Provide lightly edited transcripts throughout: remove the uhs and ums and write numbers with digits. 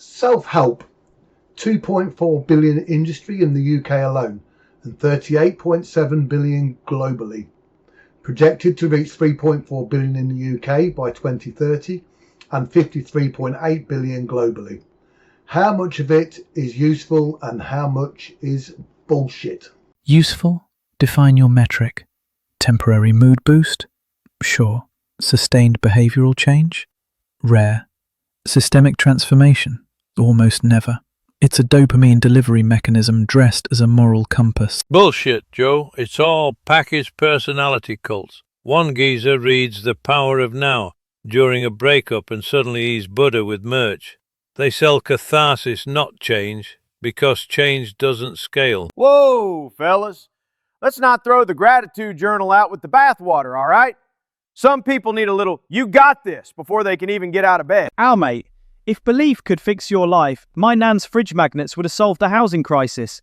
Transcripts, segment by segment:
Self-help, 2.4 billion industry in the UK alone and 38.7 billion globally. Projected to reach 3.4 billion in the UK by 2030 and 53.8 billion globally. How much of it is useful and how much is bullshit? Useful? Define your metric. Temporary mood boost? Sure. Sustained behavioural change? Rare. Systemic transformation? Almost never. It's a dopamine delivery mechanism dressed as a moral compass. Bullshit, Joe. It's all packaged personality cults. One geezer reads The Power of Now during a breakup and suddenly he's Buddha with merch. They sell catharsis, not change, because change doesn't scale. Whoa, fellas. Let's not throw the gratitude journal out with the bathwater, all right? Some people need a little, you got this, before they can even get out of bed. Al, mate, if belief could fix your life, my nan's fridge magnets would have solved the housing crisis.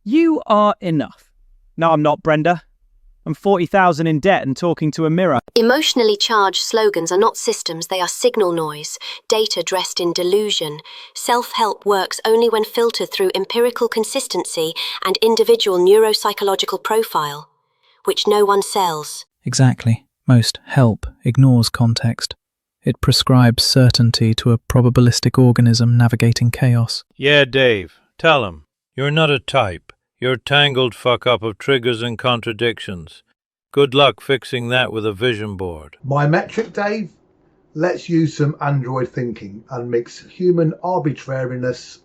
You are enough. No, I'm not, Brenda. I'm 40,000 in debt and talking to a mirror. Emotionally charged slogans are not systems, they are signal noise, data dressed in delusion. Self-help works only when filtered through empirical consistency and individual neuropsychological profile, which no one sells. Exactly. Most help ignores context. It prescribes certainty to a probabilistic organism navigating chaos. Yeah, Dave, tell him. You're not a type. You're tangled fuck-up of triggers and contradictions. Good luck fixing that with a vision board. My metric, Dave? Let's use some android thinking and mix human arbitrariness.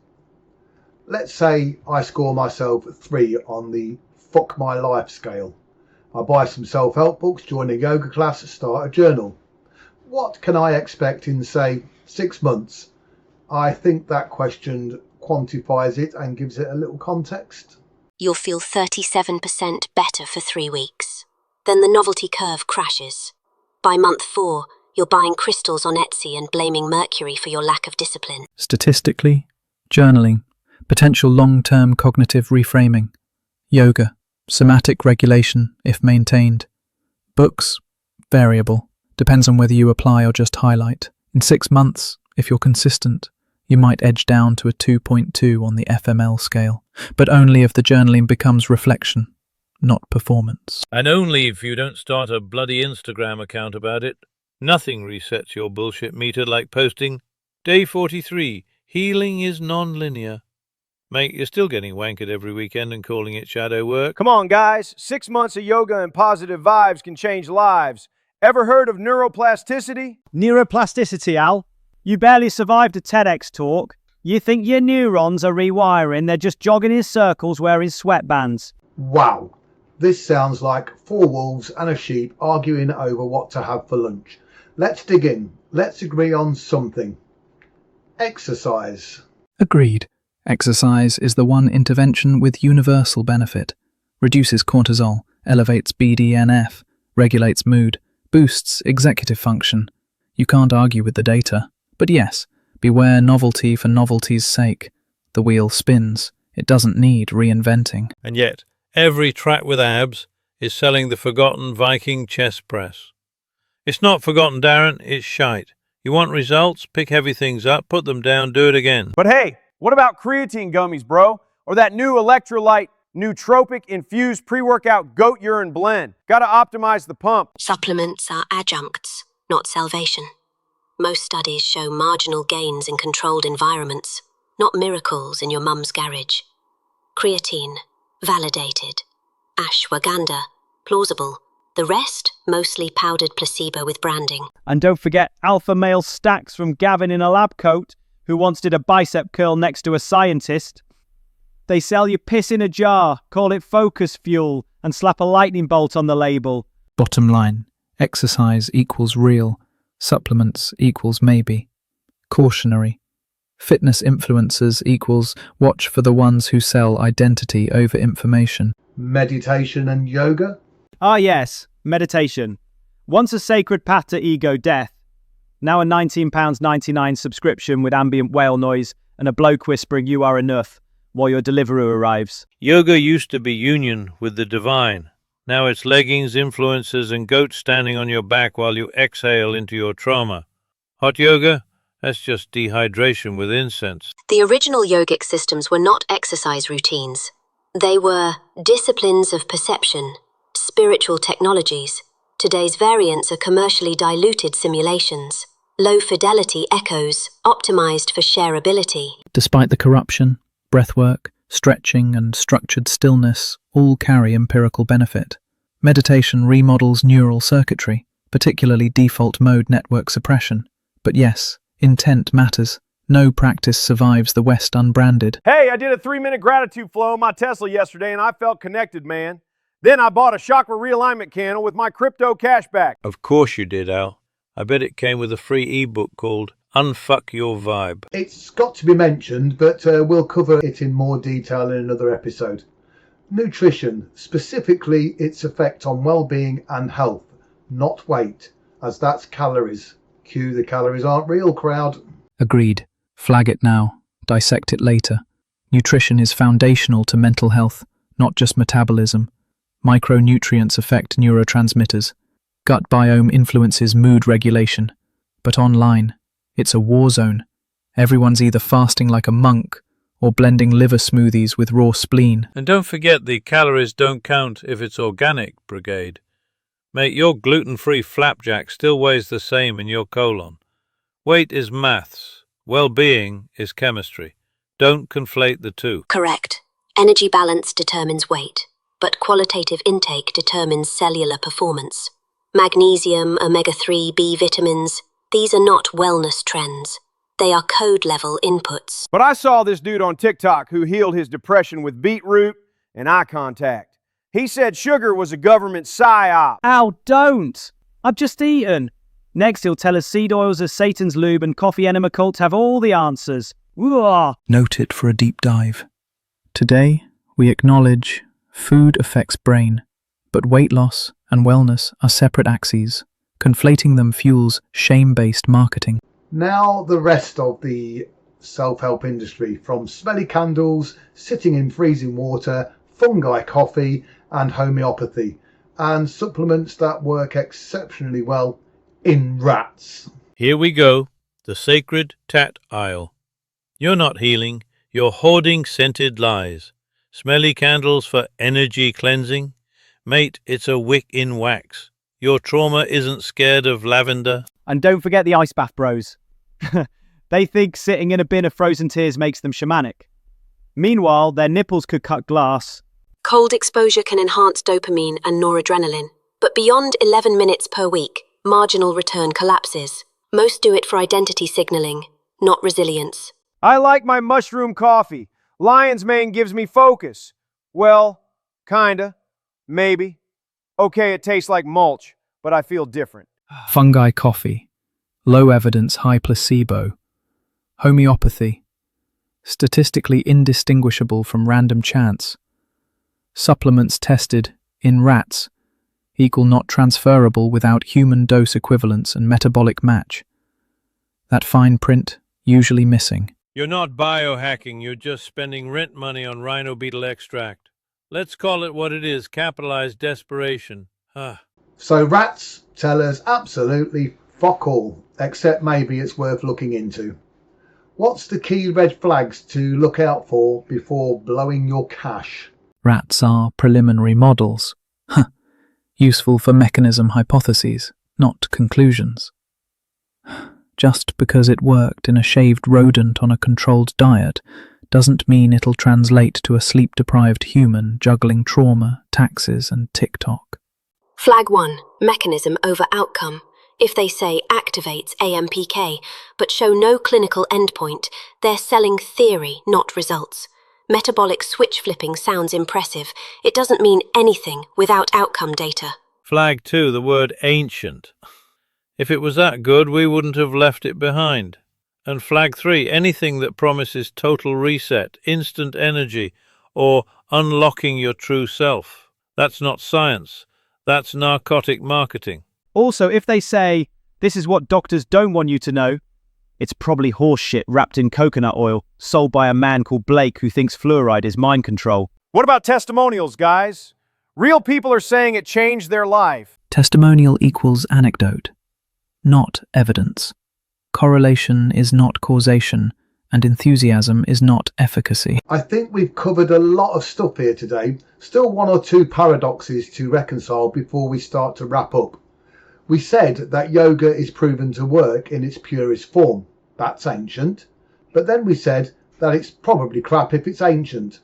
Let's say I score myself 3 on the fuck my life scale. I buy some self-help books, join a yoga class, start a journal. What can I expect in, say, 6 months? I think that question quantifies it and gives it a little context. You'll feel 37% better for 3 weeks. Then the novelty curve crashes. By month 4, you're buying crystals on Etsy and blaming Mercury for your lack of discipline. Statistically, journaling, potential long-term cognitive reframing, yoga, somatic regulation if maintained. Books, variable, depends on whether you apply or just highlight. In 6 months, if you're consistent, you might edge down to a 2.2 on the FML scale, but only if the journaling becomes reflection, not performance. And only if you don't start a bloody Instagram account about it. Nothing resets your bullshit meter like posting, Day 43, healing is non-linear. Mate, you're still getting wankered every weekend and calling it shadow work. Come on, guys. 6 months of yoga and positive vibes can change lives. Ever heard of neuroplasticity? Neuroplasticity, Al? You barely survived a TEDx talk. You think your neurons are rewiring, they're just jogging in circles wearing sweatbands. Wow, this sounds like 4 wolves and a sheep arguing over what to have for lunch. Let's dig in. Let's agree on something. Exercise. Agreed. Exercise is the one intervention with universal benefit. Reduces cortisol, elevates BDNF, regulates mood, boosts executive function. You can't argue with the data. But yes, beware novelty for novelty's sake. The wheel spins. It doesn't need reinventing. And yet, every track with abs is selling the forgotten Viking chest press. It's not forgotten, Darren, it's shite. You want results? Pick heavy things up, put them down, do it again. But hey, what about creatine gummies, bro? Or that new electrolyte, nootropic infused pre-workout goat urine blend? Gotta optimize the pump. Supplements are adjuncts, not salvation. Most studies show marginal gains in controlled environments, not miracles in your mum's garage. Creatine, validated. Ashwagandha, plausible. The rest, mostly powdered placebo with branding. And don't forget alpha male stacks from Gavin in a lab coat, who once did a bicep curl next to a scientist. They sell you piss in a jar, call it focus fuel, and slap a lightning bolt on the label. Bottom line, exercise equals real. Supplements equals maybe. Cautionary. Fitness influencers equals watch for the ones who sell identity over information. Meditation and yoga. Ah yes, meditation. Once a sacred path to ego death. Now a £19.99 subscription with ambient whale noise and a bloke whispering you are enough while your deliverer arrives. Yoga used to be union with the divine. Now it's leggings, influencers, and goats standing on your back while you exhale into your trauma. Hot yoga? That's just dehydration with incense. The original yogic systems were not exercise routines. They were disciplines of perception, spiritual technologies. Today's variants are commercially diluted simulations, low-fidelity echoes, optimized for shareability. Despite the corruption, breathwork, stretching, and structured stillness all carry empirical benefit. Meditation remodels neural circuitry, particularly default mode network suppression. But yes, intent matters. No practice survives the West unbranded. Hey, I did a 3-minute gratitude flow on my Tesla yesterday and I felt connected, man. Then I bought a chakra realignment candle with my crypto cashback. Of course you did, Al. I bet it came with a free ebook called Unfuck Your Vibe. It's got to be mentioned, but we'll cover it in more detail in another episode. Nutrition, specifically its effect on well-being and health, not weight, as that's calories. Cue the calories aren't real crowd. Agreed. Flag it now. Dissect it later. Nutrition is foundational to mental health, not just metabolism. Micronutrients affect neurotransmitters. Gut biome influences mood regulation. But online, it's a war zone. Everyone's either fasting like a monk or blending liver smoothies with raw spleen. And don't forget the calories don't count if it's organic, brigade. Mate, your gluten-free flapjack still weighs the same in your colon. Weight is maths. Well-being is chemistry. Don't conflate the two. Correct. Energy balance determines weight, but qualitative intake determines cellular performance. Magnesium, omega-3, B vitamins, these are not wellness trends. They are code-level inputs. But I saw this dude on TikTok who healed his depression with beetroot and eye contact. He said sugar was a government psyop. Ow, don't! I've just eaten. Next he'll tell us seed oils are Satan's lube and coffee enema cults have all the answers. Ooh. Note it for a deep dive. Today, we acknowledge food affects brain, but weight loss and wellness are separate axes. Conflating them fuels shame-based marketing. Now the rest of the self-help industry, from smelly candles, sitting in freezing water, fungi coffee and homeopathy, and supplements that work exceptionally well in rats. Here we go, the sacred tat aisle. You're not healing, you're hoarding scented lies. Smelly candles for energy cleansing? Mate, it's a wick in wax. Your trauma isn't scared of lavender. And don't forget the ice bath bros. They think sitting in a bin of frozen tears makes them shamanic. Meanwhile, their nipples could cut glass. Cold exposure can enhance dopamine and noradrenaline, but beyond 11 minutes per week, marginal return collapses. Most do it for identity signaling, not resilience. I like my mushroom coffee. Lion's mane gives me focus. Well, kinda. Maybe. Okay, it tastes like mulch, but I feel different. Fungi coffee. Low evidence, high placebo. Homeopathy. Statistically indistinguishable from random chance. Supplements tested in rats equal not transferable without human dose equivalence and metabolic match. That fine print usually missing. You're not biohacking, you're just spending rent money on rhino beetle extract. Let's call it what it is, capitalized desperation. So rats tell us absolutely fuck all, except maybe it's worth looking into. What's the key red flags to look out for before blowing your cash? Rats are preliminary models. Useful for mechanism hypotheses, not conclusions. Just because it worked in a shaved rodent on a controlled diet doesn't mean it'll translate to a sleep-deprived human juggling trauma, taxes, and TikTok. Flag 1. Mechanism over outcome. If they say activates AMPK, but show no clinical endpoint, they're selling theory, not results. Metabolic switch flipping sounds impressive. It doesn't mean anything without outcome data. Flag 2, the word ancient. If it was that good, we wouldn't have left it behind. And flag 3, anything that promises total reset, instant energy, or unlocking your true self. That's not science. That's narcotic marketing. Also, if they say, this is what doctors don't want you to know, it's probably horse shit wrapped in coconut oil, sold by a man called Blake who thinks fluoride is mind control. What about testimonials, guys? Real people are saying it changed their life. Testimonial equals anecdote, not evidence. correlation is not causation, and enthusiasm is not efficacy. I think we've covered a lot of stuff here today. Still one or two paradoxes to reconcile before we start to wrap up. We said that yoga is proven to work in its purest form. That's ancient. But then we said that it's probably crap if it's ancient.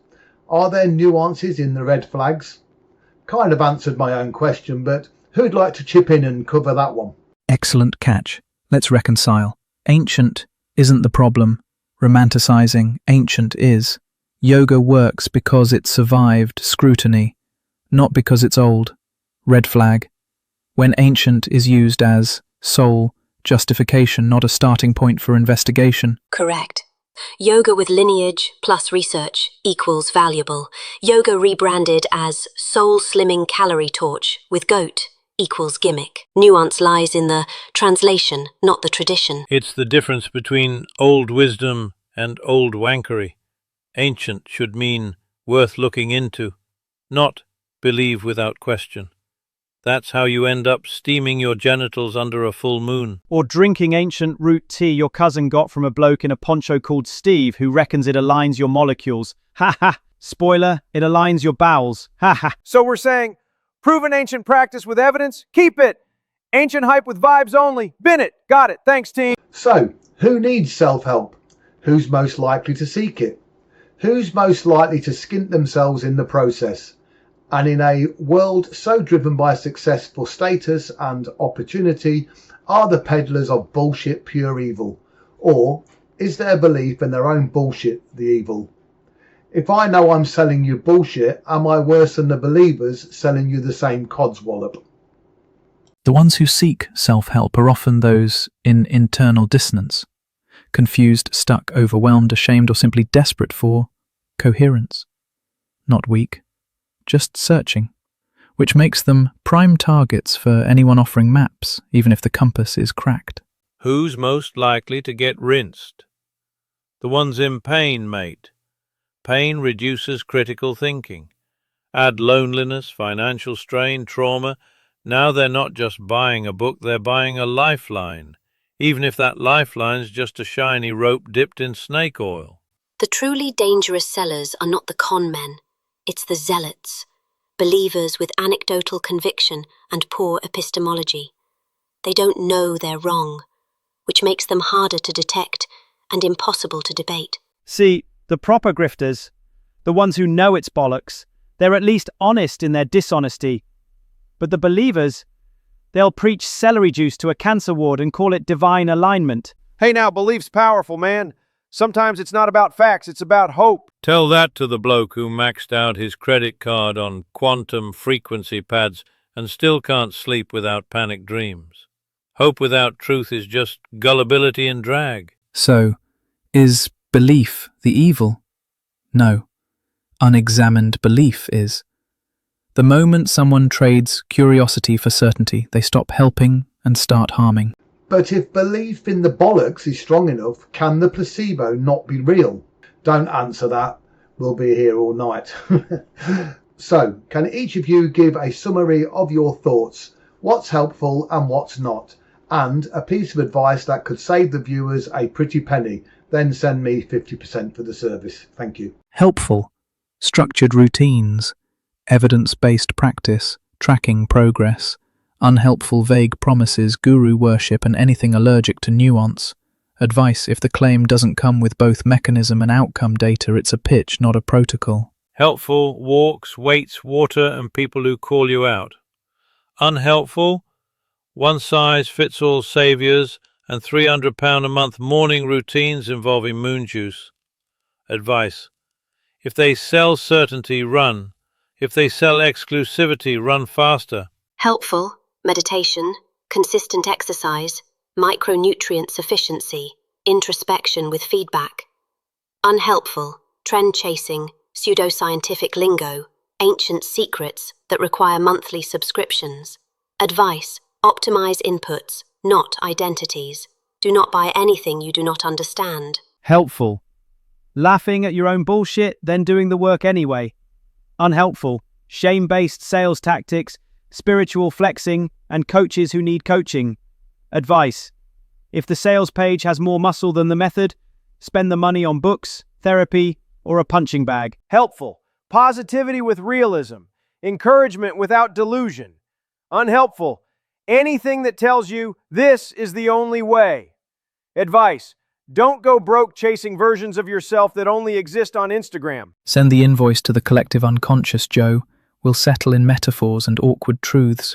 Are there nuances in the red flags? Kind of answered my own question, but who'd like to chip in and cover that one? Excellent catch. Let's reconcile. Ancient isn't the problem. Romanticizing ancient is. Yoga works because it survived scrutiny, not because it's old. Red flag. When ancient is used as sole justification, not a starting point for investigation. Correct. Yoga with lineage plus research equals valuable. Yoga rebranded as soul slimming calorie torch with goat equals gimmick. Nuance lies in the translation, not the tradition. It's the difference between old wisdom and old wankery. Ancient should mean worth looking into, not believe without question. That's how you end up steaming your genitals under a full moon. Or drinking ancient root tea your cousin got from a bloke in a poncho called Steve who reckons it aligns your molecules. Ha ha! Spoiler, it aligns your bowels. Ha ha! So we're saying, proven ancient practice with evidence? Keep it! Ancient hype with vibes only? Bin it! Got it. Thanks, team. So, who needs self-help? Who's most likely to seek it? Who's most likely to skint themselves in the process? And in a world so driven by success for status and opportunity, are the peddlers of bullshit pure evil? Or is their belief in their own bullshit the evil? If I know I'm selling you bullshit, am I worse than the believers selling you the same codswallop? The ones who seek self-help are often those in internal dissonance, confused, stuck, overwhelmed, ashamed, or simply desperate for coherence. Not weak, just searching, which makes them prime targets for anyone offering maps, even if the compass is cracked. Who's most likely to get rinsed? The ones in pain, mate. Pain reduces critical thinking. Add loneliness, financial strain, trauma. Now they're not just buying a book, they're buying a lifeline, even if that lifeline's just a shiny rope dipped in snake oil. The truly dangerous sellers are not the con men. It's the zealots, believers with anecdotal conviction and poor epistemology. They don't know they're wrong, which makes them harder to detect and impossible to debate. See, the proper grifters, the ones who know it's bollocks, they're at least honest in their dishonesty. But the believers, they'll preach celery juice to a cancer ward and call it divine alignment. Hey now, belief's powerful, man. Sometimes it's not about facts, it's about hope. Tell that to the bloke who maxed out his credit card on quantum frequency pads and still can't sleep without panic dreams. Hope without truth is just gullibility and drag. So, is belief the evil? No. Unexamined belief is. The moment someone trades curiosity for certainty, they stop helping and start harming. But if belief in the bollocks is strong enough, can the placebo not be real? Don't answer that. We'll be here all night. So, can each of you give a summary of your thoughts? What's helpful and what's not? And a piece of advice that could save the viewers a pretty penny. Then send me 50% for the service. Thank you. Helpful. Structured routines. Evidence-based practice. Tracking progress. Unhelpful vague promises, guru worship, and anything allergic to nuance. Advice: if the claim doesn't come with both mechanism and outcome data, it's a pitch, not a protocol. Helpful: walks, weights, water, and people who call you out. Unhelpful: one-size-fits-all saviours and £300 a month morning routines involving moon juice. Advice: if they sell certainty, run. If they sell exclusivity, run faster. Helpful: meditation, consistent exercise, micronutrient sufficiency, introspection with feedback. Unhelpful: trend chasing, pseudoscientific lingo, ancient secrets that require monthly subscriptions. Advice: optimize inputs, not identities. Do not buy anything you do not understand. Helpful: laughing at your own bullshit, then doing the work anyway. Unhelpful: shame-based sales tactics, spiritual flexing, and coaches who need coaching. Advice: If the sales page has more muscle than the method, spend the money on books, therapy, or a punching bag. Helpful. Positivity with realism. Encouragement without delusion. Unhelpful. Anything that tells you this is the only way. Advice. Don't go broke chasing versions of yourself that only exist on Instagram. Send the invoice to the collective unconscious, Joe. We'll settle in metaphors and awkward truths.